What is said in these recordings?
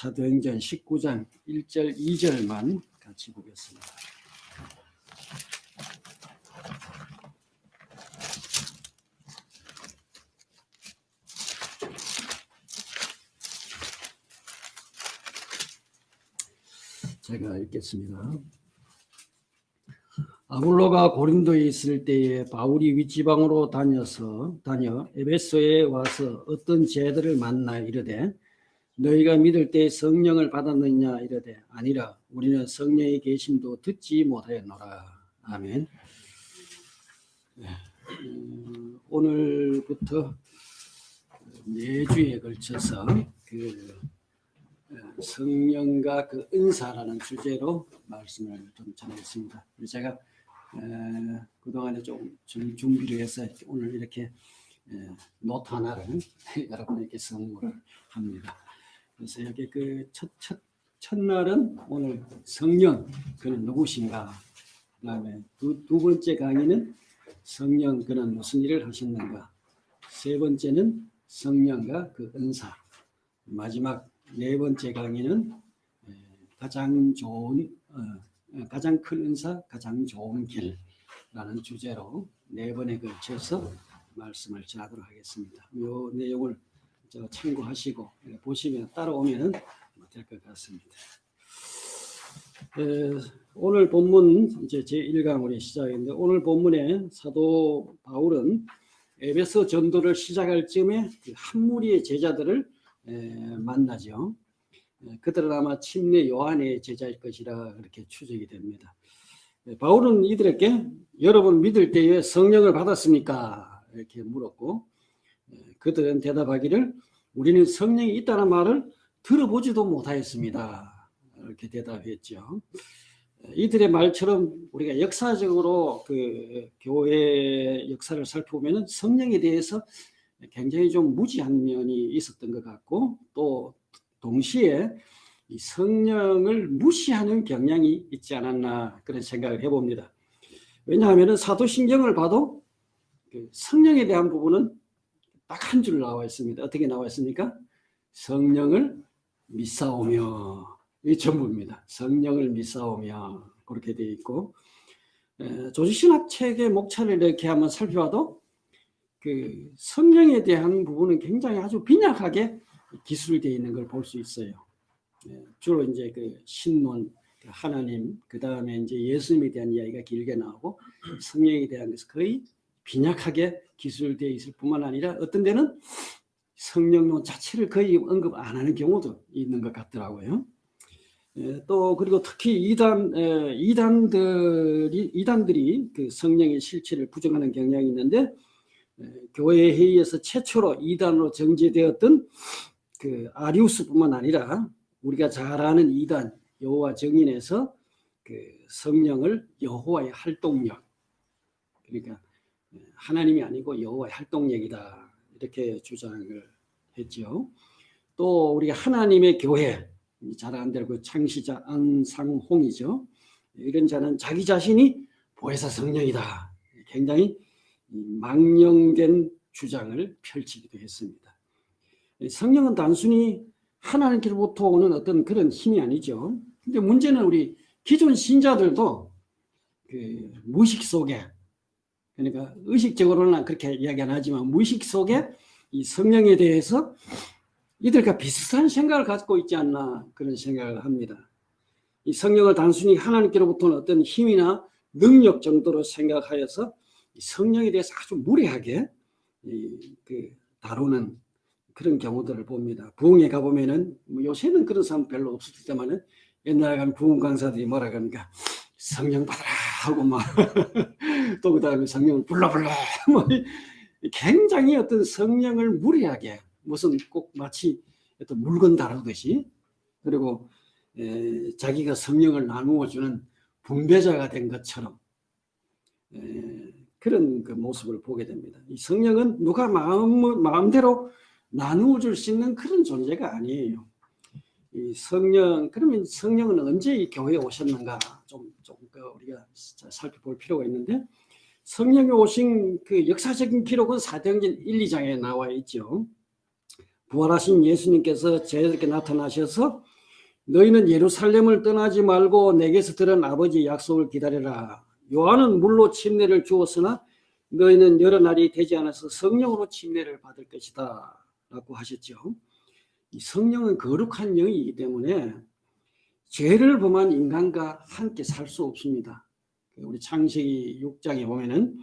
사도행전 19장 1절 2절만 같이 보겠습니다. 제가 읽겠습니다. 아볼로가 고린도에 있을 때에 바울이 윗지방으로 다녀 에베소에 와서 어떤 제자들을 만나 이르되 너희가 믿을 때 성령을 받았느냐 이르되 아니라 우리는 성령의 계심도 듣지 못하였노라. 아멘. 오늘부터 4주에 걸쳐서 성령과 그 은사라는 주제로 말씀을 좀 전하겠습니다. 제가 그동안에 좀 준비를 해서 오늘 이렇게 노트 하나를 여러분에게 선물을 합니다. 그래서 여기 그 첫날은 오늘 성령 그는 누구신가, 그 다음에 두 번째 강의는 성령 그는 무슨 일을 하셨는가, 세 번째는 성령과 그 은사, 마지막 네 번째 강의는 가장 큰 은사, 가장 좋은 길라는 주제로 4번에 걸쳐서 말씀을 전하도록 하겠습니다. 이 내용을 참고하시고 보시면 따라오면 될 것 같습니다. 오늘 본문 이제 제1강으로 시작했는데, 오늘 본문에 사도 바울은 에베소 전도를 시작할 즈음에 한 무리의 제자들을 만나죠. 그들은 아마 침례 요한의 제자일 것이라 그렇게 추정이 됩니다. 바울은 이들에게 여러분 믿을 때에 성령을 받았습니까? 이렇게 물었고, 그들은 대답하기를 우리는 성령이 있다는 말을 들어보지도 못하였습니다. 이렇게 대답했죠. 이들의 말처럼 우리가 역사적으로 그 교회 역사를 살펴보면 성령에 대해서 굉장히 좀 무지한 면이 있었던 것 같고, 또 동시에 이 성령을 무시하는 경향이 있지 않았나 그런 생각을 해봅니다. 왜냐하면 사도신경을 봐도 그 성령에 대한 부분은 딱 한 줄 나와 있습니다. 어떻게 나와 있습니까? 성령을 믿사오며, 이 전부입니다. 성령을 믿사오며 그렇게 되어 있고, 조직신학 책의 목차를 이렇게 한번 살펴봐도 그 성령에 대한 부분은 굉장히 아주 빈약하게 기술되어 있는 걸 볼 수 있어요. 주로 이제 그 신론, 하나님, 그 다음에 이제 예수님에 대한 이야기가 길게 나오고, 성령에 대한 것은 거의 빈약하게 기술되어 있을 뿐만 아니라 어떤 데는 성령론 자체를 거의 언급 안 하는 경우도 있는 것 같더라고요. 또 그리고 특히 이단들이 그 성령의 실체를 부정하는 경향이 있는데, 교회 회의에서 최초로 이단으로 정죄되었던 그 아리우스뿐만 아니라 우리가 잘 아는 이단 여호와 증인에서 그 성령을 여호와의 활동력, 그러니까 하나님이 아니고 여호와의 활동력이다 이렇게 주장을 했죠. 또 우리가 하나님의 교회, 잘 아는 대로 그 창시자 안상홍이죠. 이런 자는 자기 자신이 보혜사 성령이다, 굉장히 망령된 주장을 펼치기도 했습니다. 성령은 단순히 하나님께로부터 오는 어떤 그런 힘이 아니죠. 근데 문제는 우리 기존 신자들도 그 무의식 속에, 그러니까 의식적으로는 그렇게 이야기 안 하지만 무의식 속에 이 성령에 대해서 이들과 비슷한 생각을 갖고 있지 않나 그런 생각을 합니다. 이 성령을 단순히 하나님께로부터 오는 어떤 힘이나 능력 정도로 생각하여서 성령에 대해서 아주 무례하게 다루는 그런 경우들을 봅니다. 부흥에 가보면은, 요새는 그런 사람 별로 없었지만은, 옛날에 가면 부흥 강사들이 뭐라 그러니까 성령 받아라 하고 막 또 그 다음에 성령을 불러 뭐 굉장히 어떤 성령을 무례하게, 무슨 꼭 마치 어떤 물건 다루듯이, 그리고 자기가 성령을 나누어 주는 분배자가 된 것처럼 그런 그 모습을 보게 됩니다. 이 성령은 누가 마음대로 나누어 줄 수 있는 그런 존재가 아니에요. 이 성령, 그러면 성령은 언제 이 교회에 오셨는가 좀 우리가 살펴볼 필요가 있는데, 성령이 오신 그 역사적인 기록은 사도행전 1, 2장에 나와 있죠. 부활하신 예수님께서 제자들에게 나타나셔서 너희는 예루살렘을 떠나지 말고 내게서 들은 아버지의 약속을 기다려라. 요한은 물로 침례를 주었으나 너희는 여러 날이 되지 않아서 성령으로 침례를 받을 것이다 라고 하셨죠. 이 성령은 거룩한 영이기 때문에 죄를 범한 인간과 함께 살 수 없습니다. 우리 창세기 6장에 보면은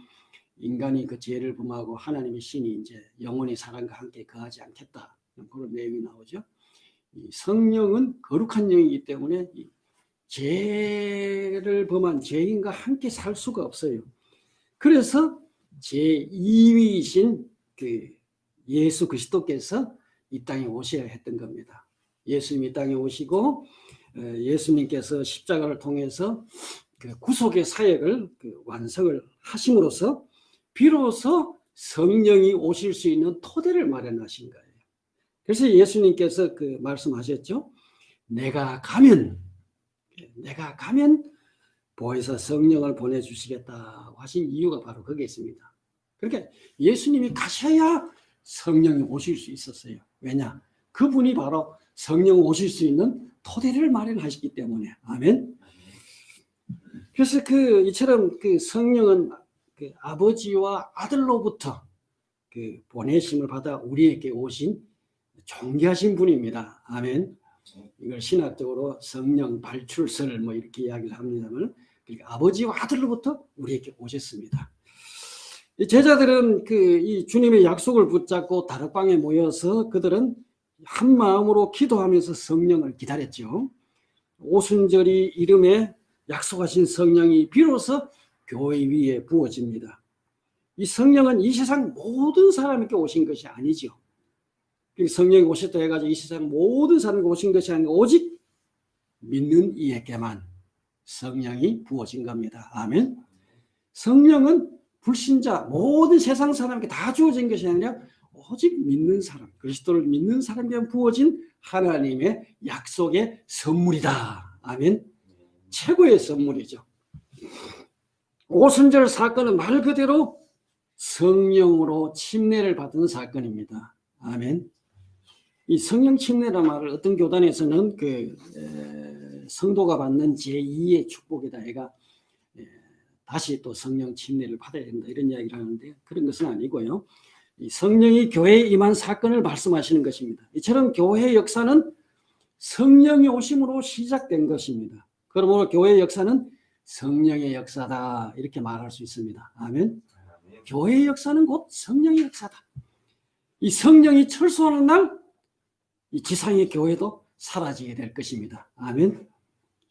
인간이 그 죄를 범하고 하나님의 신이 이제 영원히 사람과 함께 거하지 않겠다 그런 내용이 나오죠. 이 성령은 거룩한 영이기 때문에 이 죄를 범한 죄인과 함께 살 수가 없어요. 그래서 제2위이신 그 예수 그리스도께서 이 땅에 오셔야 했던 겁니다. 예수님이 이 땅에 오시고 예수님께서 십자가를 통해서 그 구속의 사역을 완성을 하심으로써 비로소 성령이 오실 수 있는 토대를 마련하신 거예요. 그래서 예수님께서 그 말씀하셨죠. 내가 가면 보혜사 성령을 보내주시겠다고 하신 이유가 바로 거기에 있습니다. 그러니까 예수님이 가셔야 성령이 오실 수 있었어요. 왜냐? 그분이 바로 성령 오실 수 있는 토대를 마련하시기 때문에. 아멘. 그래서 이처럼 성령은 아버지와 아들로부터 보내심을 받아 우리에게 오신 존귀하신 분입니다. 아멘. 이걸 신학적으로 성령 발출설 이렇게 이야기를 합니다만, 그러니까 아버지와 아들로부터 우리에게 오셨습니다. 제자들은 이 주님의 약속을 붙잡고 다락방에 모여서 그들은 한 마음으로 기도하면서 성령을 기다렸죠. 오순절이 이름에 약속하신 성령이 비로소 교회 위에 부어집니다. 이 성령은 이 세상 모든 사람에게 오신 것이 아니죠. 성령이 오셨다 해가지고 이 세상 모든 사람에게 오신 것이 아니고 오직 믿는 이에게만 성령이 부어진 겁니다. 아멘. 성령은 불신자 모든 세상 사람에게 다 주어진 것이 아니라 오직 믿는 사람, 그리스도를 믿는 사람에게 부어진 하나님의 약속의 선물이다. 아멘. 최고의 선물이죠. 오순절 사건은 말 그대로 성령으로 침례를 받은 사건입니다. 아멘. 이 성령 침례라는 말을 어떤 교단에서는 성도가 받는 제2의 축복이다 해가 다시 또 성령 침례를 받아야 된다 이런 이야기를 하는데 그런 것은 아니고요. 이 성령이 교회에 임한 사건을 말씀하시는 것입니다. 이처럼 교회의 역사는 성령이 오심으로 시작된 것입니다. 그러므로 교회의 역사는 성령의 역사다 이렇게 말할 수 있습니다. 아멘. 교회의 역사는 곧 성령의 역사다. 이 성령이 철수하는 날 이 지상의 교회도 사라지게 될 것입니다. 아멘.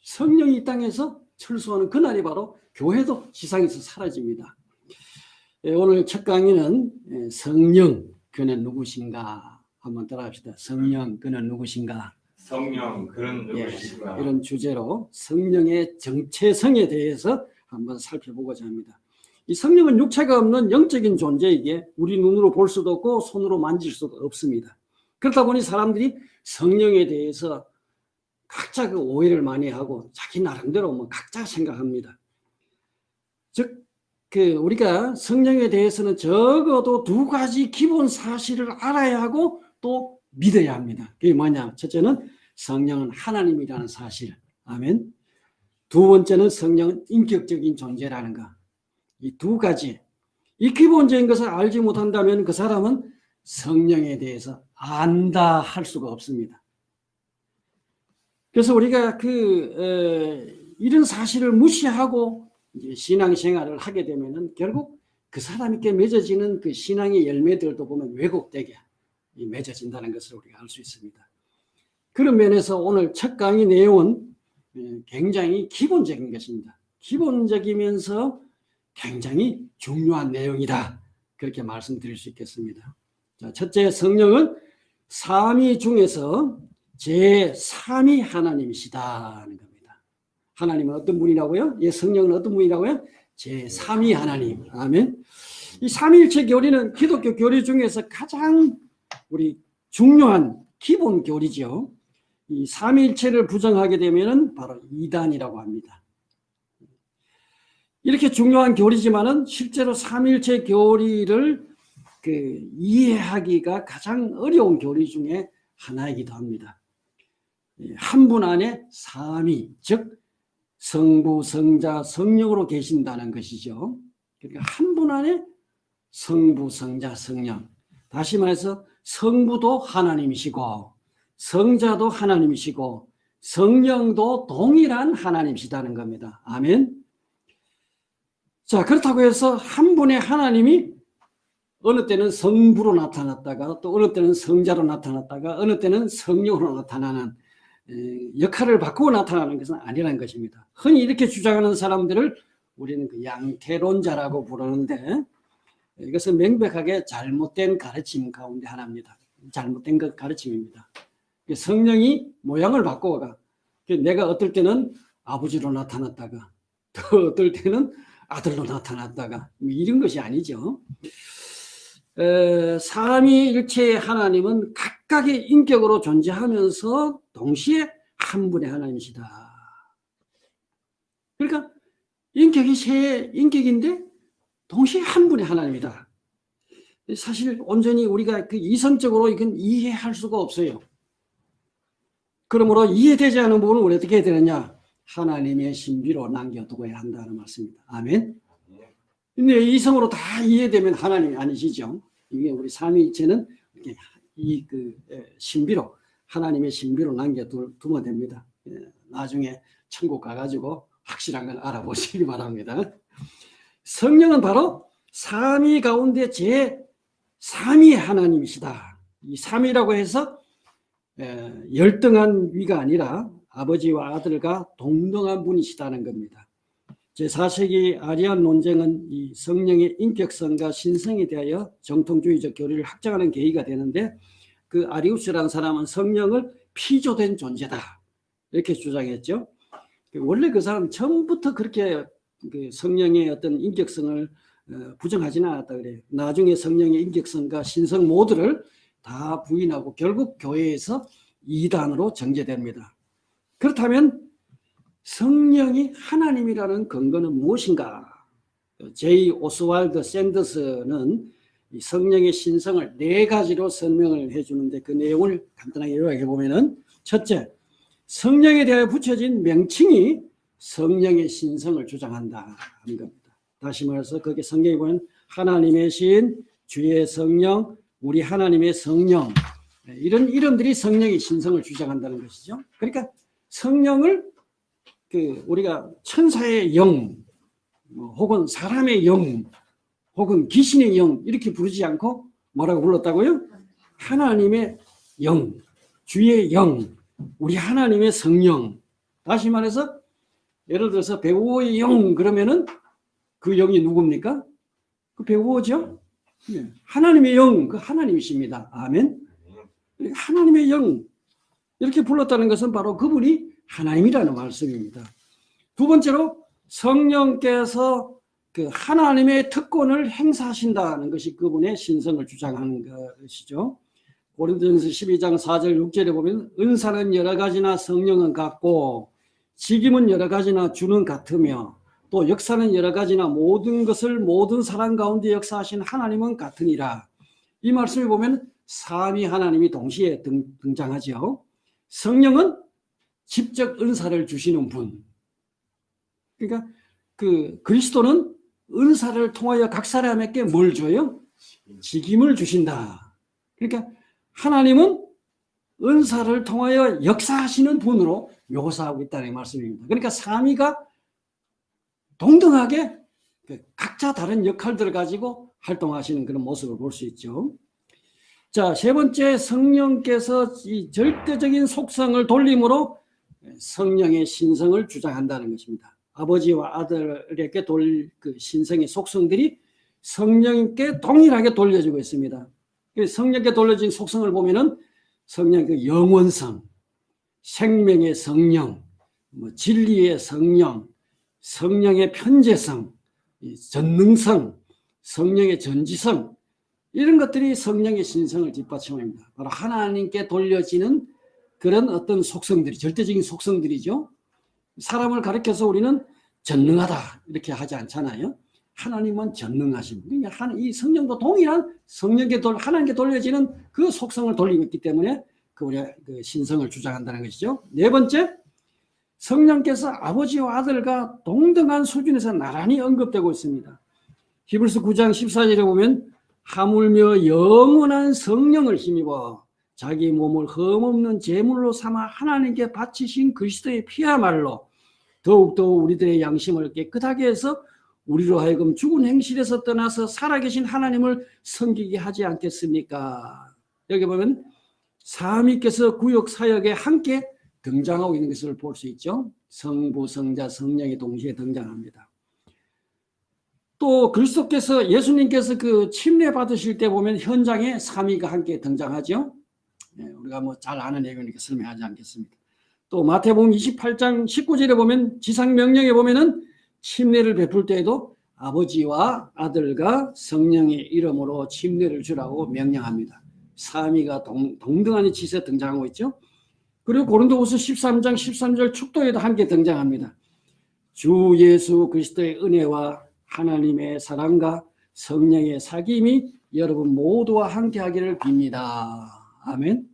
성령이 이 땅에서 철수하는 그날이 바로 교회도 지상에서 사라집니다. 오늘 첫 강의는 성령 그는 누구신가 한번 따라합시다. 성령 그는 누구신가. 성령 그는 누구신가. 이런 주제로 성령의 정체성에 대해서 한번 살펴보고자 합니다. 이 성령은 육체가 없는 영적인 존재이기에 우리 눈으로 볼 수도 없고 손으로 만질 수도 없습니다. 그렇다 보니 사람들이 성령에 대해서 각자 오해를 많이 하고 자기 나름대로 각자 생각합니다. 즉, 우리가 성령에 대해서는 적어도 두 가지 기본 사실을 알아야 하고 또 믿어야 합니다. 그게 뭐냐? 첫째는 성령은 하나님이라는 사실. 아멘. 두 번째는 성령은 인격적인 존재라는 것. 이 두 가지. 이 기본적인 것을 알지 못한다면 그 사람은 성령에 대해서 안다 할 수가 없습니다. 그래서 우리가 이런 사실을 무시하고 이제 신앙생활을 하게 되면은 결국 그 사람에게 맺어지는 그 신앙의 열매들도 보면 왜곡되게 맺어진다는 것을 우리가 알 수 있습니다. 그런 면에서 오늘 첫 강의 내용은 굉장히 기본적인 것입니다. 기본적이면서 굉장히 중요한 내용이다. 그렇게 말씀드릴 수 있겠습니다. 자, 첫째, 성령은 삼위 중에서 제3위 하나님이시다는 겁니다. 하나님은 어떤 분이라고요? 예, 성령은 어떤 분이라고요? 제3위 하나님. 아멘. 이 삼위일체 교리는 기독교 교리 중에서 가장 우리 중요한 기본 교리죠. 이 삼위일체를 부정하게 되면은 바로 이단이라고 합니다. 이렇게 중요한 교리지만은 실제로 삼위일체 교리를 이해하기가 가장 어려운 교리 중에 하나이기도 합니다. 한 분 안에 삼위, 즉 성부, 성자, 성령으로 계신다는 것이죠. 그러니까 한 분 안에 성부, 성자, 성령. 다시 말해서 성부도 하나님이시고 성자도 하나님이시고 성령도 동일한 하나님이시다는 겁니다. 아멘. 자, 그렇다고 해서 한 분의 하나님이 어느 때는 성부로 나타났다가 또 어느 때는 성자로 나타났다가 어느 때는 성령으로 나타나는 역할을 바꾸고 나타나는 것은 아니라는 것입니다. 흔히 이렇게 주장하는 사람들을 우리는 그 양태론자라고 부르는데 이것은 명백하게 잘못된 가르침 가운데 하나입니다. 잘못된 것 가르침입니다. 성령이 모양을 바꿔가 내가 어떨 때는 아버지로 나타났다가 또 어떨 때는 아들로 나타났다가 이런 것이 아니죠. 삼위일체의 하나님은 각각의 인격으로 존재하면서 동시에 한 분의 하나님이시다. 그러니까 인격이 세 인격인데 동시에 한 분의 하나님이다. 사실 온전히 우리가 그 이성적으로 이건 이해할 수가 없어요. 그러므로 이해되지 않은 부분은 우리 어떻게 해야 되느냐? 하나님의 신비로 남겨두어야 한다는 말씀입니다. 아멘. 근데 이성으로 다 이해되면 하나님이 아니시죠. 이게 우리 삼위일체는 이 신비로 하나님의 신비로 남겨두면 됩니다. 나중에 천국 가가지고 확실한 걸 알아보시기 바랍니다. 성령은 바로 삼위 가운데 제 3위의 하나님이시다. 이 삼위라고 해서 열등한 위가 아니라 아버지와 아들과 동등한 분이시다는 겁니다. 제4세기 아리안 논쟁은 이 성령의 인격성과 신성에 대하여 정통주의적 교리를 확장하는 계기가 되는데 그 아리우스라는 사람은 성령을 피조된 존재다 이렇게 주장했죠. 원래 그 사람은 처음부터 그렇게 그 성령의 어떤 인격성을 부정하지는 않았다 그래요. 나중에 성령의 인격성과 신성 모두를 다 부인하고 결국 교회에서 이단으로 정죄됩니다. 그렇다면 성령이 하나님이라는 근거는 무엇인가? 제이 오스왈드 샌더스는 이 성령의 신성을 4가지로 설명을 해주는데 그 내용을 간단하게 요약해 보면은 첫째, 성령에 대하여 붙여진 명칭이 성령의 신성을 주장한다 하는 겁니다. 다시 말해서 거기에 성경에 보면 하나님의 신, 주의 성령, 우리 하나님의 성령 이런 이름들이 성령의 신성을 주장한다는 것이죠. 그러니까 성령을 우리가 천사의 영 혹은 사람의 영 혹은 귀신의 영 이렇게 부르지 않고 뭐라고 불렀다고요? 하나님의 영, 주의 영, 우리 하나님의 성령. 다시 말해서 예를 들어서 배우의 영 그러면은 그 영이 누굽니까? 그 배우죠. 하나님의 영, 그 하나님이십니다. 아멘. 하나님의 영 이렇게 불렀다는 것은 바로 그분이 하나님이라는 말씀입니다. 두 번째로 성령께서 그 하나님의 특권을 행사하신다는 것이 그분의 신성을 주장하는 것이죠. 고린도전서 12장 4절 6절에 보면 은사는 여러 가지나 성령은 같고 직임은 여러 가지나 주는 같으며 또 역사는 여러 가지나 모든 것을 모든 사람 가운데 역사하신 하나님은 같으니라. 이 말씀을 보면 삼위 하나님이 동시에 등장하죠. 성령은 직접 은사를 주시는 분. 그러니까 그 그리스도는 은사를 통하여 각 사람에게 뭘 줘요? 직임을 주신다. 그러니까 하나님은 은사를 통하여 역사하시는 분으로 묘사하고 있다는 말씀입니다. 그러니까 삼위가 동등하게 각자 다른 역할들을 가지고 활동하시는 그런 모습을 볼 수 있죠. 자, 세 번째, 성령께서 이 절대적인 속성을 돌림으로 성령의 신성을 주장한다는 것입니다. 아버지와 아들에게 그 신성의 속성들이 성령께 동일하게 돌려지고 있습니다. 성령께 돌려진 속성을 보면은 성령의 그 영원성, 생명의 성령, 진리의 성령, 성령의 편재성, 전능성, 성령의 전지성 이런 것들이 성령의 신성을 뒷받침합니다. 바로 하나님께 돌려지는 그런 어떤 속성들이 절대적인 속성들이죠. 사람을 가리켜서 우리는 전능하다 이렇게 하지 않잖아요. 하나님은 전능하십니다. 그러니까 이 성령도 동일한 하나님께 돌려지는 그 속성을 돌리고 있기 때문에 우리 그 신성을 주장한다는 것이죠. 네 번째, 성령께서 아버지와 아들과 동등한 수준에서 나란히 언급되고 있습니다. 히브리서 9장 14절에 보면 하물며 영원한 성령을 힘입어 자기 몸을 흠없는 제물로 삼아 하나님께 바치신 그리스도의 피야말로 더욱더 우리들의 양심을 깨끗하게 해서 우리로 하여금 죽은 행실에서 떠나서 살아계신 하나님을 섬기게 하지 않겠습니까? 여기 보면 삼위께서 구역 사역에 함께 등장하고 있는 것을 볼 수 있죠. 성부, 성자, 성령이 동시에 등장합니다. 또 그리스도께서 예수님께서 그 침례 받으실 때 보면 현장에 삼위가 함께 등장하죠. 우리가 뭐 잘 아는 내용이니까 설명하지 않겠습니다. 또 마태복음 28장 19절에 보면 지상명령에 보면은 침례를 베풀 때에도 아버지와 아들과 성령의 이름으로 침례를 주라고 명령합니다. 삼위가 동등한 위치에서 등장하고 있죠. 그리고 고린도후서 13장 13절 축도에도 함께 등장합니다. 주 예수 그리스도의 은혜와 하나님의 사랑과 성령의 사귐이 여러분 모두와 함께 하기를 빕니다. 아멘.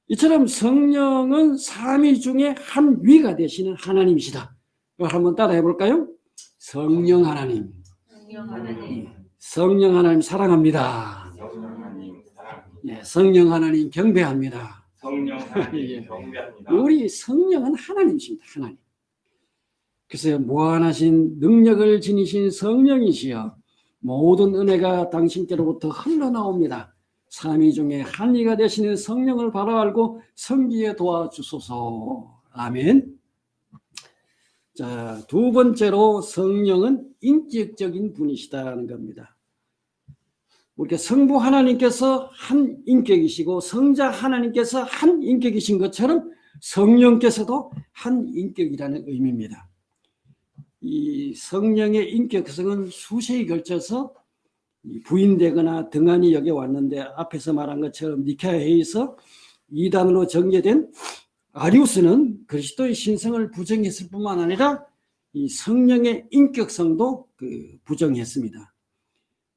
이처럼 성령은 삼위 중에 한 위가 되시는 하나님이시다. 이걸 한번 따라해 볼까요? 성령 하나님. 성령 하나님 사랑합니다. 성령 하나님 경배합니다. 성령 하나님 경배합니다. 우리 성령은 하나님이십니다. 하나님. 그래서 무한하신 능력을 지니신 성령이시여 모든 은혜가 당신께로부터 흘러나옵니다. 삼위 중에 한 이가 되시는 성령을 바로 알고 섬기게 도와주소서. 아멘. 자, 두 번째로 성령은 인격적인 분이시다는 겁니다. 우리가 성부 하나님께서 한 인격이시고 성자 하나님께서 한 인격이신 것처럼 성령께서도 한 인격이라는 의미입니다. 이 성령의 인격성은 수세에 걸쳐서 부인되거나 등한히 여겨 왔는데 앞에서 말한 것처럼 니케아 회의에서 이단으로 정죄된 아리우스는 그리스도의 신성을 부정했을 뿐만 아니라 이 성령의 인격성도 부정했습니다.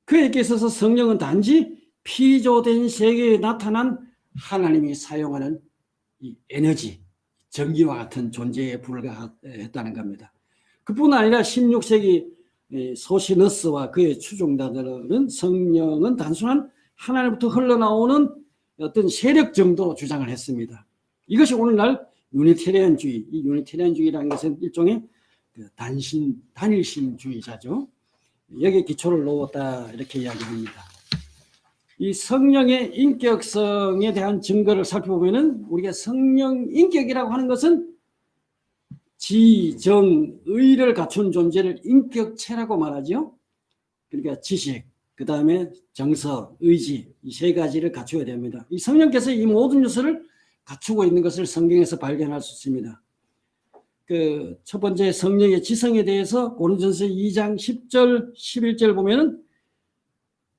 그에게 있어서 성령은 단지 피조된 세계에 나타난 하나님이 사용하는 이 에너지, 전기와 같은 존재에 불과했다는 겁니다. 그뿐 아니라 16세기 소시너스와 그의 추종자들은 성령은 단순한 하나님부터 흘러나오는 어떤 세력 정도로 주장을 했습니다. 이것이 오늘날 유니테리안주의, 이 유니테리안주의라는 것은 일종의 단일신주의자죠. 여기에 기초를 놓았다 이렇게 이야기합니다. 이 성령의 인격성에 대한 증거를 살펴보면은 우리가 성령 인격이라고 하는 것은 지, 정, 의를 갖춘 존재를 인격체라고 말하죠. 그러니까 지식, 그 다음에 정서, 의지, 이 세 가지를 갖추어야 됩니다. 이 성령께서 이 모든 요소를 갖추고 있는 것을 성경에서 발견할 수 있습니다. 그 첫 번째 성령의 지성에 대해서 고린도전서 2장 10절, 11절 보면은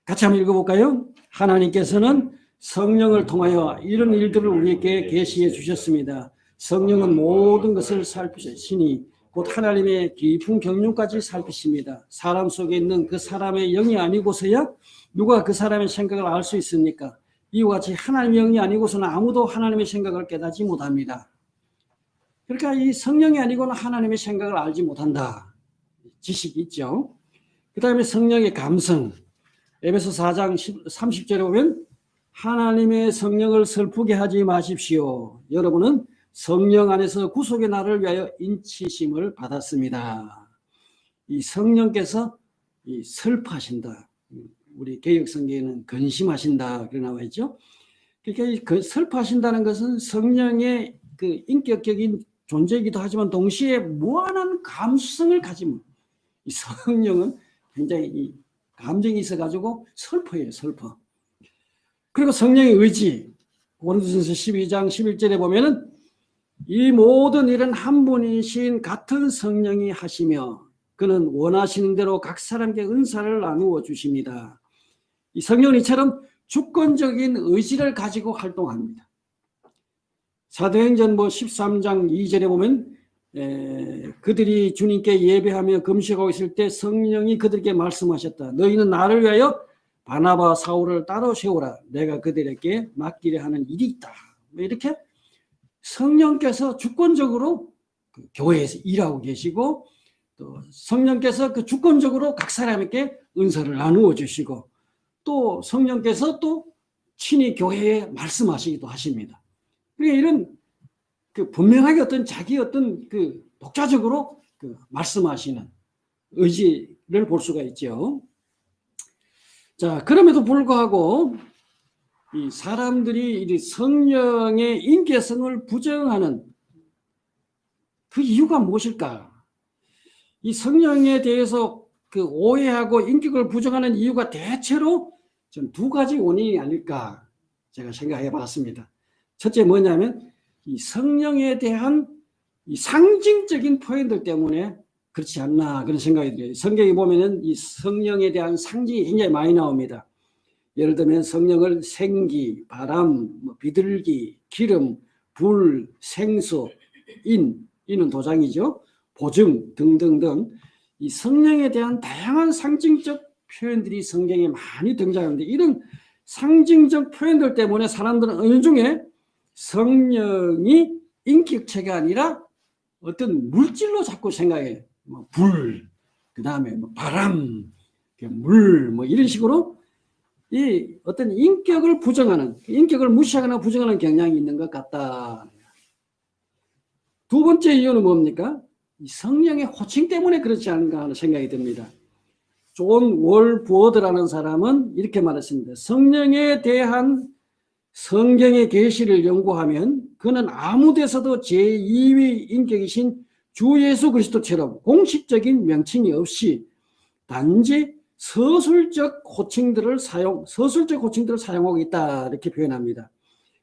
같이 한번 읽어볼까요? 하나님께서는 성령을 통하여 이런 일들을 우리에게 계시해 주셨습니다. 성령은 모든 것을 살피시니 곧 하나님의 깊은 경륜까지 살피십니다. 사람 속에 있는 그 사람의 영이 아니고서야 누가 그 사람의 생각을 알 수 있습니까? 이와 같이 하나님의 영이 아니고서는 아무도 하나님의 생각을 깨닫지 못합니다. 그러니까 이 성령이 아니고는 하나님의 생각을 알지 못한다. 지식이 있죠. 그 다음에 성령의 감성. 에베소 4장 30절에 보면 하나님의 성령을 슬프게 하지 마십시오. 여러분은 성령 안에서 구속의 날을 위하여 인치심을 받았습니다. 이 성령께서 슬퍼하신다. 우리 개역성경에는 근심하신다. 그렇게 나와 있죠. 그러니까 이 슬퍼하신다는 것은 성령의 그 인격적인 존재이기도 하지만 동시에 무한한 감수성을 가진 이 성령은 굉장히 이 감정이 있어가지고 슬퍼해요. 슬퍼. 그리고 성령의 의지. 고린도전서 12장 11절에 보면은 이 모든 일은 한 분이신 같은 성령이 하시며 그는 원하시는 대로 각 사람에게 은사를 나누어 주십니다. 이 성령은 이처럼 주권적인 의지를 가지고 활동합니다. 사도행전 13장 2절에 보면 그들이 주님께 예배하며 금식하고 있을 때 성령이 그들에게 말씀하셨다. 너희는 나를 위하여 바나바 사울을 따로 세우라. 내가 그들에게 맡기려 하는 일이 있다. 이렇게 성령께서 주권적으로 그 교회에서 일하고 계시고 또 성령께서 그 주권적으로 각 사람에게 은사를 나누어 주시고 또 성령께서 또 친히 교회에 말씀하시기도 하십니다. 그러니까 이런 그 분명하게 어떤 자기 어떤 그 독자적으로 그 말씀하시는 의지를 볼 수가 있죠. 자, 그럼에도 불구하고 이 사람들이 이 성령의 인격성을 부정하는 그 이유가 무엇일까? 이 성령에 대해서 그 오해하고 인격을 부정하는 이유가 대체로 전 두 가지 원인이 아닐까 제가 생각해 봤습니다. 첫째 뭐냐면 이 성령에 대한 이 상징적인 표현들 때문에 그렇지 않나 그런 생각이 들어요. 성경에 보면은 이 성령에 대한 상징이 굉장히 많이 나옵니다. 예를 들면 성령을 생기, 바람, 비둘기, 기름, 불, 생수, 인은 도장이죠. 보증 등등등 이 성령에 대한 다양한 상징적 표현들이 성경에 많이 등장하는데 이런 상징적 표현들 때문에 사람들은 어느 중에 성령이 인격체가 아니라 어떤 물질로 자꾸 생각해요. 불, 그 다음에 바람, 물, 이런 식으로 이 어떤 인격을 부정하는, 인격을 무시하거나 부정하는 경향이 있는 것 같다. 두 번째 이유는 뭡니까? 이 성령의 호칭 때문에 그렇지 않은가 하는 생각이 듭니다. 존 월버드라는 사람은 이렇게 말했습니다. 성령에 대한 성경의 계시를 연구하면 그는 아무 데서도 제2위 인격이신 주 예수 그리스도처럼 공식적인 명칭이 없이 단지 서술적 호칭들을 사용하고 있다 이렇게 표현합니다.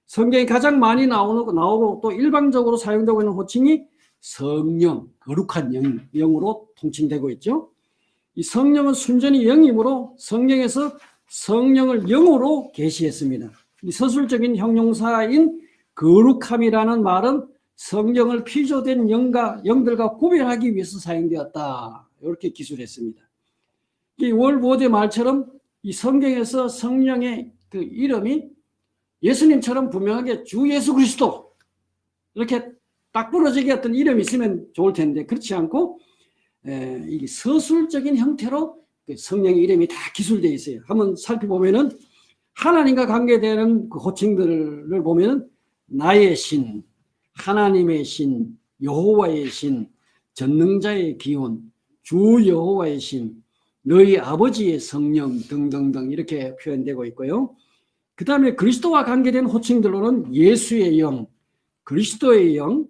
성경에 가장 많이 나오고 또 일반적으로 사용되고 있는 호칭이 성령, 거룩한 영으로 통칭되고 있죠. 이 성령은 순전히 영이므로 성경에서 성령을 영으로 계시했습니다. 이 서술적인 형용사인 거룩함이라는 말은 성령을 피조된 영들과 구별하기 위해서 사용되었다. 이렇게 기술했습니다. 이 월버드의 말처럼 이 성경에서 성령의 그 이름이 예수님처럼 분명하게 주 예수 그리스도 이렇게 딱 부러지게 어떤 이름이 있으면 좋을 텐데 그렇지 않고 이 서술적인 형태로 그 성령의 이름이 다 기술되어 있어요. 한번 살펴보면은 하나님과 관계되는 그 호칭들을 보면은 나의 신, 하나님의 신, 여호와의 신, 전능자의 기원, 주 여호와의 신, 너희 아버지의 성령 등등등 이렇게 표현되고 있고요. 그 다음에 그리스도와 관계된 호칭들로는 예수의 영, 그리스도의 영,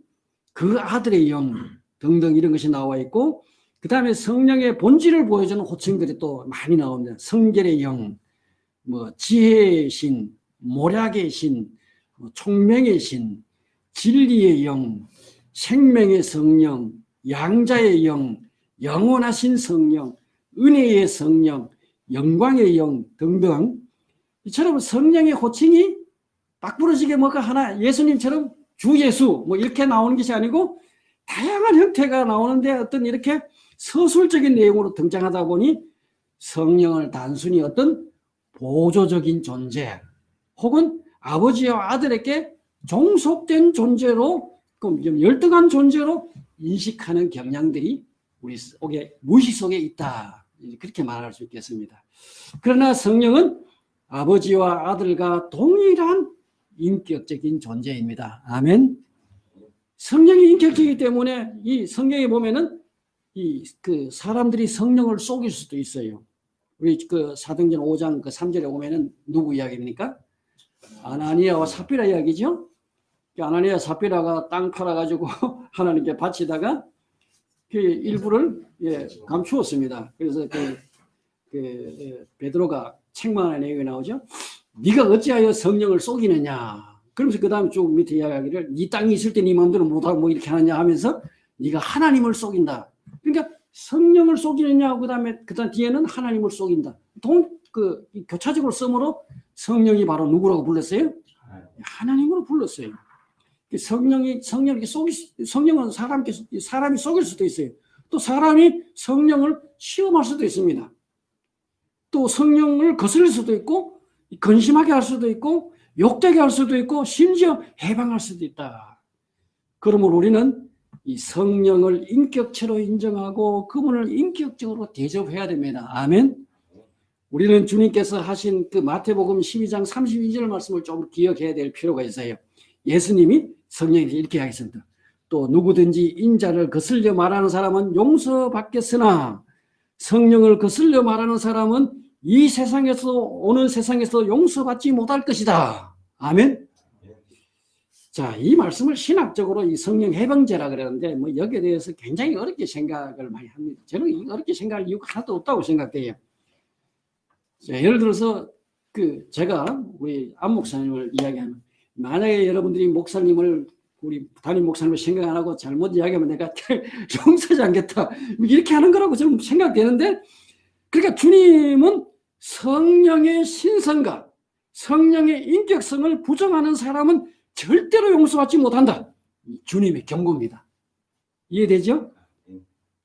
그 아들의 영 등등 이런 것이 나와 있고 그 다음에 성령의 본질을 보여주는 호칭들이 또 많이 나옵니다. 성결의 영, 지혜의 신, 모략의 신, 총명의 신, 진리의 영, 생명의 성령, 양자의 영, 영원하신 성령, 은혜의 성령, 영광의 영 등등 이처럼 성령의 호칭이 딱 부러지게 하나 예수님처럼 주 예수 이렇게 나오는 것이 아니고 다양한 형태가 나오는데 어떤 이렇게 서술적인 내용으로 등장하다 보니 성령을 단순히 어떤 보조적인 존재 혹은 아버지와 아들에게 종속된 존재로 좀 열등한 존재로 인식하는 경향들이 우리 속에 무의식 속에 있다 그렇게 말할 수 있겠습니다. 그러나 성령은 아버지와 아들과 동일한 인격적인 존재입니다. 아멘. 성령이 인격적이기 때문에 이 성경에 보면은 그 사람들이 성령을 속일 수도 있어요. 우리 그 사도행전 5장 그 3절에 보면은 누구 이야기입니까? 아나니아와 삽비라 이야기죠. 아나니아 삽비라가 땅 팔아가지고 하나님께 바치다가 그 일부를 감추었습니다. 그래서 그 베드로가 책망하는 내용이 나오죠. 네가 어찌하여 성령을 속이느냐. 그러면서 그 다음에 쭉 밑에 이야기를 네 땅이 있을 때 네 마음대로 못하고 이렇게 하느냐 하면서 네가 하나님을 속인다. 그러니까 성령을 속이느냐 그 다음에 뒤에는 하나님을 속인다. 교차적으로 쓰므로 성령이 바로 누구라고 불렀어요? 하나님으로 불렀어요. 성령은 사람이 속일 수도 있어요. 또 사람이 성령을 시험할 수도 있습니다. 또 성령을 거슬릴 수도 있고 근심하게 할 수도 있고 욕되게 할 수도 있고 심지어 해방할 수도 있다. 그러므로 우리는 이 성령을 인격체로 인정하고 그분을 인격적으로 대접해야 됩니다. 아멘. 우리는 주님께서 하신 그 마태복음 12장 32절 말씀을 좀 기억해야 될 필요가 있어요. 예수님이 성령에게 이렇게 하셨습니다. 또 누구든지 인자를 거슬려 말하는 사람은 용서받겠으나 성령을 거슬려 말하는 사람은 이 세상에서 오는 세상에서 용서받지 못할 것이다. 아멘. 자, 이 말씀을 신학적으로 이 성령 해방제라 그러는데 뭐 여기에 대해서 굉장히 어렵게 생각을 많이 합니다. 저는 어렵게 생각할 이유가 하나도 없다고 생각돼요. 자, 예를 들어서 그 제가 우리 안 목사님을 이야기하면 만약에 여러분들이 목사님을 우리 담임 목사님을 생각 안 하고 잘못 이야기하면 내가 용서하지 않겠다 이렇게 하는 거라고 저는 생각되는데, 그러니까 주님은 성령의 신성과 성령의 인격성을 부정하는 사람은 절대로 용서받지 못한다. 주님의 경고입니다. 이해되죠?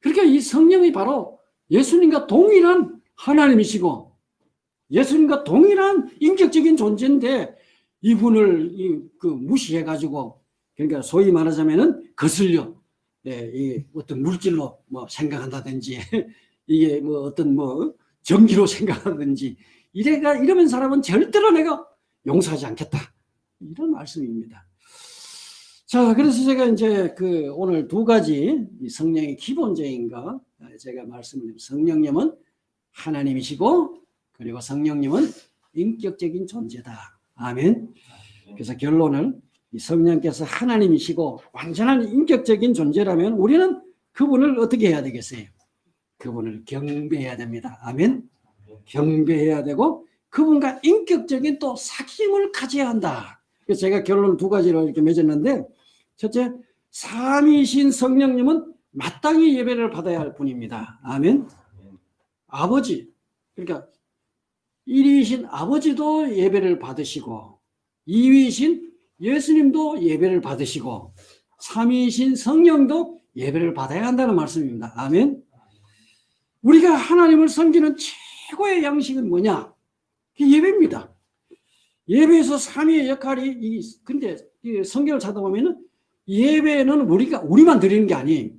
그러니까 이 성령이 바로 예수님과 동일한 하나님이시고 예수님과 동일한 인격적인 존재인데 이분을 무시해가지고, 그러니까 소위 말하자면은 거슬려 이 어떤 물질로 뭐 생각한다든지 이게 뭐 어떤 뭐 전기로 생각하든지 이러면 사람은 절대로 내가 용서하지 않겠다. 이런 말씀입니다. 자, 그래서 제가 이제 오늘 두 가지 성령의 기본적인 거 제가 말씀드린, 성령님은 하나님이시고 그리고 성령님은 인격적인 존재다. 아멘. 그래서 결론은 이 성령께서 하나님이시고 완전한 인격적인 존재라면 우리는 그분을 어떻게 해야 되겠어요? 그분을 경배해야 됩니다. 아멘. 경배해야 되고 그분과 인격적인 또 사귐을 가져야 한다. 그래서 제가 결론 두 가지로 이렇게 맺었는데, 첫째, 삼위이신 성령님은 마땅히 예배를 받아야 할 분입니다. 아멘. 아버지, 그러니까 1위이신 아버지도 예배를 받으시고 2위이신 예수님도 예배를 받으시고 3위이신 성령도 예배를 받아야 한다는 말씀입니다. 아멘. 우리가 하나님을 섬기는 최고의 양식은 뭐냐? 예배입니다. 예배에서 3위의 역할이 근데 성경을 찾아보면은 예배는 우리만 드리는 게 아니에요.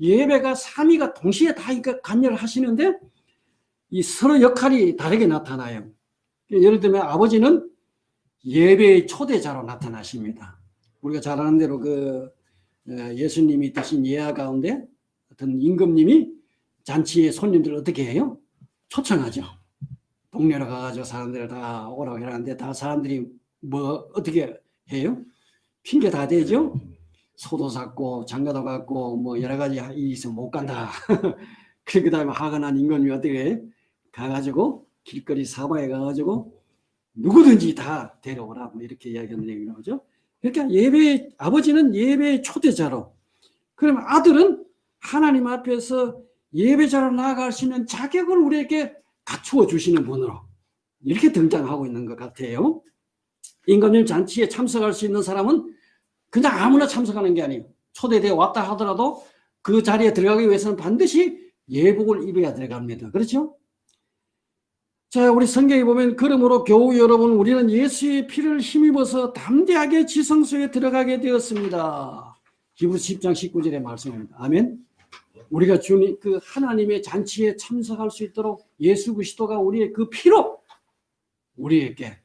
예배가 3위가 동시에 다 관여를 하시는데 이 서로 역할이 다르게 나타나요. 예를 들면 아버지는 예배의 초대자로 나타나십니다. 우리가 잘 아는 대로 예수님이 드신 예화 가운데 어떤 임금님이 잔치에 손님들을 어떻게 해요? 초청하죠. 동네로 가가지고 사람들 다 오라고 해라는데 다 사람들이 뭐 어떻게 해요? 핑계 다 대죠. 소도 샀고 장가도 갔고 뭐 여러 가지 일이 있으면 못 간다. 그 다음에 하관한 임금님이 어떻게 해? 가가지고 길거리 사방에 가가지고 누구든지 다 데려오라 뭐 이렇게 이야기하는 얘기인 거죠. 그러니까 아버지는 예배의 초대자로, 그러면 아들은 하나님 앞에서 예배자로 나아갈 수 있는 자격을 우리에게 갖추어 주시는 분으로 이렇게 등장하고 있는 것 같아요. 임금님 잔치에 참석할 수 있는 사람은 그냥 아무나 참석하는 게 아니에요. 초대되어 왔다 하더라도 그 자리에 들어가기 위해서는 반드시 예복을 입어야 들어갑니다. 그렇죠? 자, 우리 성경에 보면 그러므로 교우 여러분, 우리는 예수의 피를 힘입어서 담대하게 지성소에 들어가게 되었습니다. 히브리서 10장 19절의 말씀입니다. 아멘. 우리가 주님 하나님의 잔치에 참석할 수 있도록 예수 그리스도가 우리의 그 피로 우리에게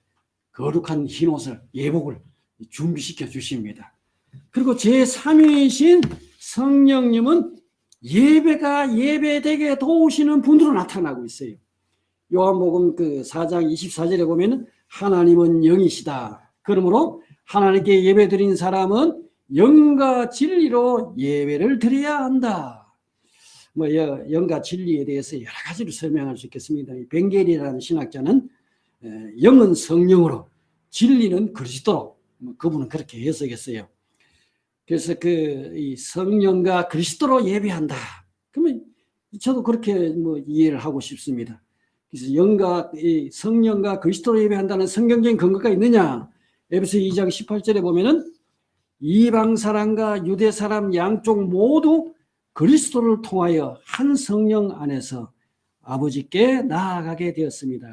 거룩한 흰옷을 예복을 준비시켜 주십니다. 그리고 제3위이신 성령님은 예배가 예배되게 도우시는 분으로 나타나고 있어요. 요한복음 4장 24절에 보면은 하나님은 영이시다. 그러므로 하나님께 예배드린 사람은 영과 진리로 예배를 드려야 한다. 뭐 영과 진리에 대해서 여러 가지로 설명할 수 있겠습니다. 벵겔이라는 신학자는 영은 성령으로, 진리는 그리스도로, 그분은 그렇게 해석했어요. 그래서 이 성령과 그리스도로 예배한다. 그러면 저도 그렇게 이해를 하고 싶습니다. 그래서 성령과 그리스도로 예배한다는 성경적인 근거가 있느냐? 에베소 2장 18절에 보면은 이방 사람과 유대 사람 양쪽 모두 그리스도를 통하여 한 성령 안에서 아버지께 나아가게 되었습니다.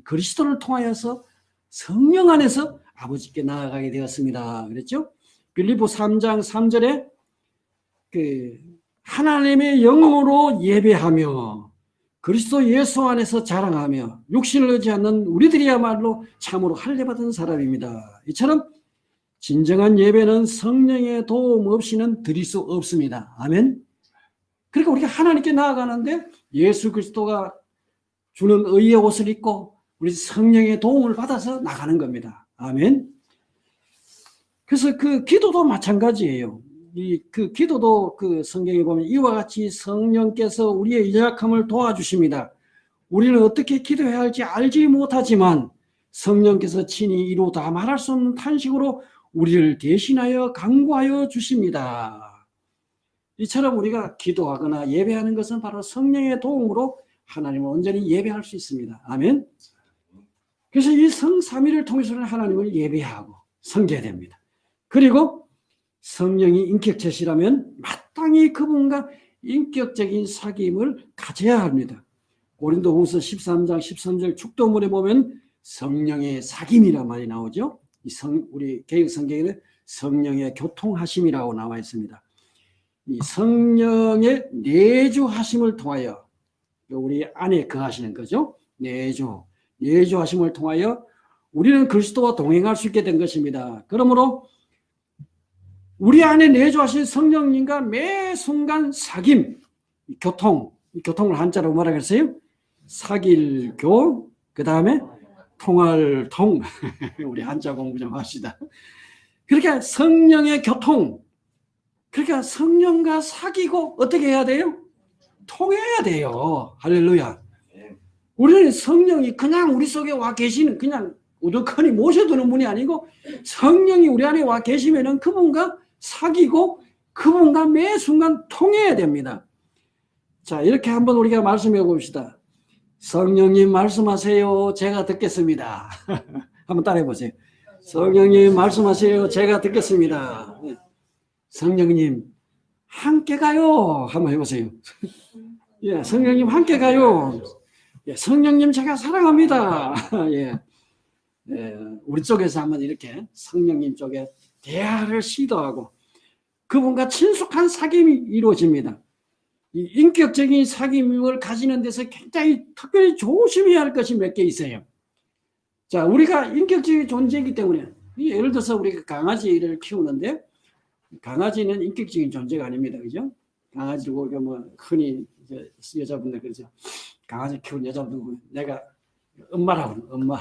그리스도를 통하여서 성령 안에서 아버지께 나아가게 되었습니다. 그랬죠? 빌립보 3장 3절에 그 하나님의 영으로 예배하며 그리스도 예수 안에서 자랑하며 육신을 의지 않는 우리들이야말로 참으로 할례받은 사람입니다. 이처럼 진정한 예배는 성령의 도움 없이는 드릴 수 없습니다. 아멘. 그러니까 우리가 하나님께 나아가는데 예수 그리스도가 주는 의의 옷을 입고 우리 성령의 도움을 받아서 나가는 겁니다. 아멘. 그래서 그 기도도 마찬가지예요. 그 기도도 그 성경에 보면 이와 같이 성령께서 우리의 연약함을 도와주십니다. 우리는 어떻게 기도해야 할지 알지 못하지만 성령께서 친히 이루 다 말할 수 없는 탄식으로 우리를 대신하여 간구하여 주십니다. 이처럼 우리가 기도하거나 예배하는 것은 바로 성령의 도움으로 하나님을 온전히 예배할 수 있습니다. 아멘. 그래서 이 성삼위를 통해서는 하나님을 예배하고 섬겨야 됩니다. 그리고 성령이 인격체시라면 마땅히 그분과 인격적인 사귐을 가져야 합니다. 고린도후서 13장 13절 축도문에 보면 성령의 사귐이란 말이 나오죠. 우리 개역 성경에는 성령의 교통하심이라고 나와 있습니다. 이 성령의 내주하심을 통하여 우리 안에 거하시는 거죠. 내주하심을 통하여 우리는 그리스도와 동행할 수 있게 된 것입니다. 그러므로 우리 안에 내주하신 성령님과 매 순간 사귐, 교통을 한자로 뭐라 그랬어요? 사길교, 그 다음에 통할 통. 우리 한자 공부 좀 합시다. 그러니까 성령의 교통, 그러니까 성령과 사귀고 어떻게 해야 돼요? 통해야 돼요. 할렐루야. 우리는 성령이 그냥 우리 속에 와 계시는, 그냥 우두커니 모셔두는 분이 아니고 성령이 우리 안에 와 계시면은 그분과 사귀고 그분과 매 순간 통해야 됩니다. 자, 이렇게 한번 우리가 말씀해 봅시다. 성령님 말씀하세요. 제가 듣겠습니다. 한번 따라해 보세요. 성령님 말씀하세요. 제가 듣겠습니다. 성령님 함께 가요. 한번 해보세요. 예, 성령님 함께 가요. 예, 성령님 제가 사랑합니다. 예, 우리 쪽에서 한번 이렇게 성령님 쪽에 대화를 시도하고 그분과 친숙한 사귐이 이루어집니다. 이 인격적인 사귐을 가지는 데서 굉장히 특별히 조심해야 할 것이 몇 개 있어요. 자, 우리가 인격적인 존재이기 때문에 예를 들어서 우리가 강아지를 키우는데 강아지는 인격적인 존재가 아닙니다. 그죠? 강아지고 뭐 흔히 여자분들 그러죠. 강아지 키우는 여자분들 내가 엄마라고 엄마.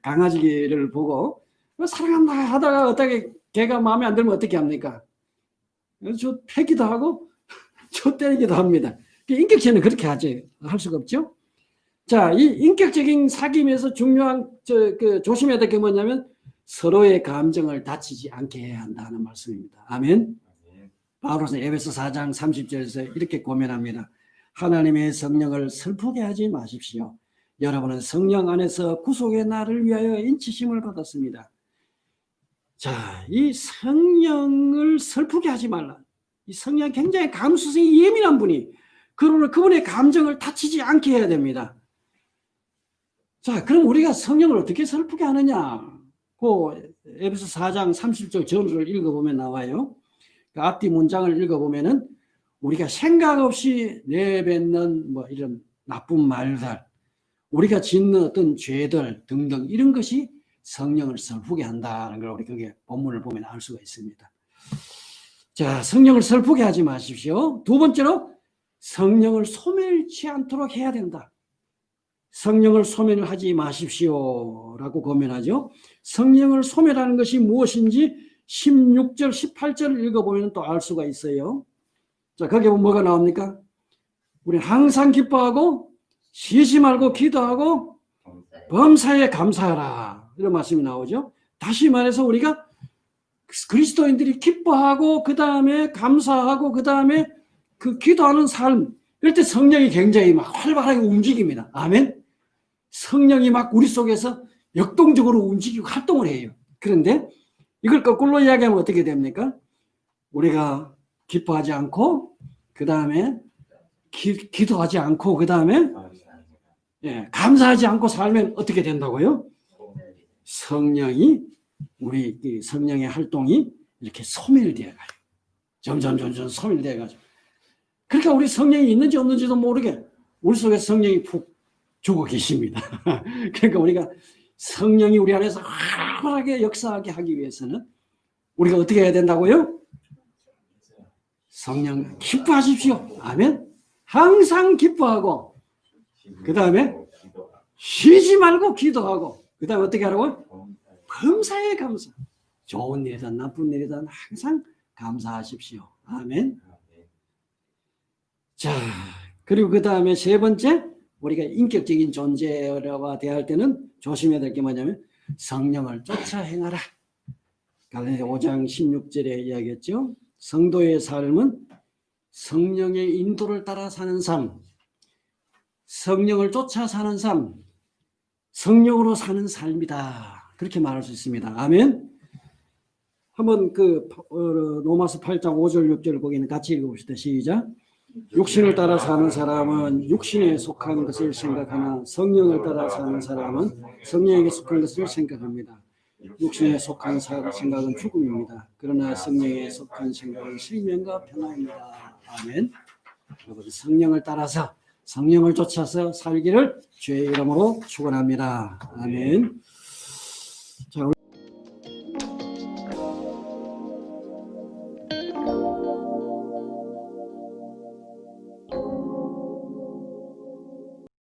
강아지를 보고 사랑한다 하다가 어떻게 걔가 마음에 안 들면 어떻게 합니까? 저 패기도 하고 저 때리기도 합니다. 인격체는 그렇게 할 수가 없죠. 자, 이 인격적인 사귐에서 중요한 조심해야 될 게 뭐냐면 서로의 감정을 다치지 않게 해야 한다는 말씀입니다. 아멘. 바울은 에베소 4장 30절에서 이렇게 고면합니다. 하나님의 성령을 슬프게 하지 마십시오. 여러분은 성령 안에서 구속의 날을 위하여 인치심을 받았습니다. 자, 이 성령을 슬프게 하지 말라. 이 성령 굉장히 감수성이 예민한 분이 그러므로 그분의 감정을 다치지 않게 해야 됩니다. 자, 그럼 우리가 성령을 어떻게 슬프게 하느냐? 그 에베소 4장 30절 전후를 읽어보면 나와요. 그 앞뒤 문장을 읽어보면은 우리가 생각 없이 내뱉는 뭐 이런 나쁜 말들, 우리가 짓는 어떤 죄들 등등 이런 것이 성령을 슬프게 한다는 걸 우리 그게 본문을 보면 알 수가 있습니다. 자, 성령을 슬프게 하지 마십시오. 두 번째로 성령을 소멸치 않도록 해야 된다. 성령을 소멸하지 마십시오라고 고면하죠. 성령을 소멸하는 것이 무엇인지 16절, 18절을 읽어보면 또 알 수가 있어요. 자, 거기에 보면 뭐가 나옵니까? 우리는 항상 기뻐하고 쉬지 말고 기도하고 범사에 감사하라. 이런 말씀이 나오죠. 다시 말해서 우리가 그리스도인들이 기뻐하고 그 다음에 감사하고 그 다음에 그 기도하는 삶, 이럴 때 성령이 굉장히 막 활발하게 움직입니다. 아멘. 성령이 막 우리 속에서 역동적으로 움직이고 활동을 해요. 그런데 이걸 거꾸로 이야기하면 어떻게 됩니까? 우리가 기뻐하지 않고 그 다음에 기도하지 않고 그 다음에 감사하지 않고 살면 어떻게 된다고요? 성령이 우리 이 성령의 활동이 이렇게 소멸되어 가요. 점점 소멸되어 가지고. 그러니까 우리 성령이 있는지 없는지도 모르게 우리 속에 성령이 푹 죽어 계십니다. 그러니까 우리가 성령이 우리 안에서 활발하게 역사하게 하기 위해서는 우리가 어떻게 해야 된다고요? 성령 기뻐하십시오. 아멘. 항상 기뻐하고 그 다음에 쉬지 말고 기도하고 그 다음에 어떻게 하라고? 범사에 감사. 좋은 일이든 나쁜 일이든 항상 감사하십시오. 아멘. 자, 그리고 그 다음에 세 번째, 우리가 인격적인 존재와 대할 때는 조심해야 될 게 뭐냐면 성령을 쫓아 행하라. 갈라디아 5장 16절에 이야기했죠. 성도의 삶은 성령의 인도를 따라 사는 삶, 성령을 쫓아 사는 삶, 성령으로 사는 삶이다. 그렇게 말할 수 있습니다. 아멘. 한번 로마서 8장 5절 6절을 보기는 같이 읽어봅시다. 시작. 육신을 따라 사는 사람은 육신에 속한 것을 생각하나 성령을 따라 사는 사람은 성령에게 속한 것을 생각합니다. 육신에 속한 생각은 죽음입니다. 그러나 성령에 속한 생각은 생명과 평안입니다. 아멘. 여러분 성령을 따라서 성령을 쫓아서 살기를 주의 이름으로 축원합니다. 아멘. 자,